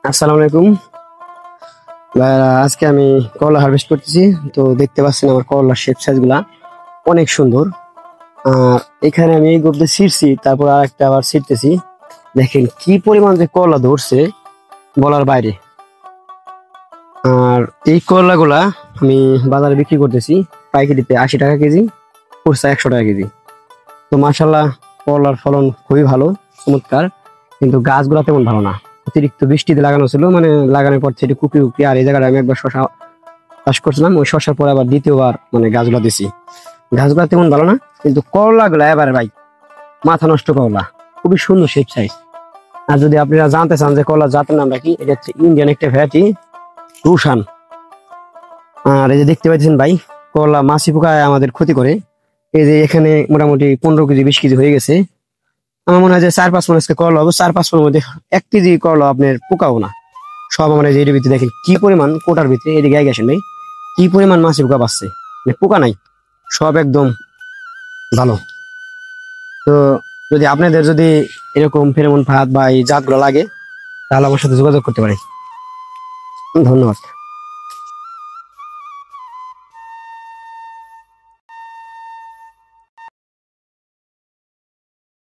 আসসালামু আলাইকুম ভাইরা। আজকে আমি করলা হারভেস্ট করতেছি। তো দেখতে পাচ্ছেন আমার করলার শেপ সাইজ গুলা অনেক সুন্দর। আর এখানে আমি এই গ্রুপে ছিঁড়ছি, তারপর আর একটা আবার ছিঁড়তেছি। দেখেন কি পরিমাণ যে করলা ধরছে, বলার বাইরে। আর এই করলা গুলা আমি বাজারে বিক্রি করতেছি পাইকারিতে 80 টাকা কেজি, খুচরা 100 টাকা কেজি। তো মাশাল্লাহ করলার ফলন খুবই ভালো, চমৎকার। কিন্তু গাছগুলা তেমন ভালো না, অতিরিক্ত বৃষ্টিতে লাগানো ছিল, মানে লাগানোর পর থেকে কুপি কুপি। আর এই জায়গাটা আমি একবার শশা চাষ করছিলাম, ওই শশার পরে আবার দ্বিতীয়বার মানে গাছগুলা দিছি। গাছগুলা তেমন ভালো না, কিন্তু করলা গুলা এবারে ভাই মাথা নষ্ট করলা, খুবই সুন্দর শেপ সাইজ। আর যদি আপনারা জানতে চান যে করলা জাতের নামটা কি, এটা হচ্ছে ইন্ডিয়ান একটা ভ্যারাইটি, রুশান। আর এই যে দেখতে পাচ্ছেন ভাই, করলা মাছি পোকায় আমাদের ক্ষতি করে। এই যে এখানে মোটামুটি 15 কেজি 20 কেজি হয়ে গেছে। আমার মনে হয় যে 4-5 মণ আজকে করলা হবে, 4-5 মণের মধ্যে 1 কেজি করলা আপনার পোকাও না। সব আমার এই যে এর ভিতরে দেখেন কি পরিমাণ, কোটার ভিতরে এদিকে আগে আসেন ভাই, কি পরিমাণ মাছি পোকা বাঁচছে, মানে পোকা নাই, সব একদম ভালো। তো যদি আপনাদের যদি এরকম ফেরোমন ফাঁদ বা এই জাতগুলো লাগে, তাহলে আমার সাথে যোগাযোগ করতে পারেন। ধন্যবাদ।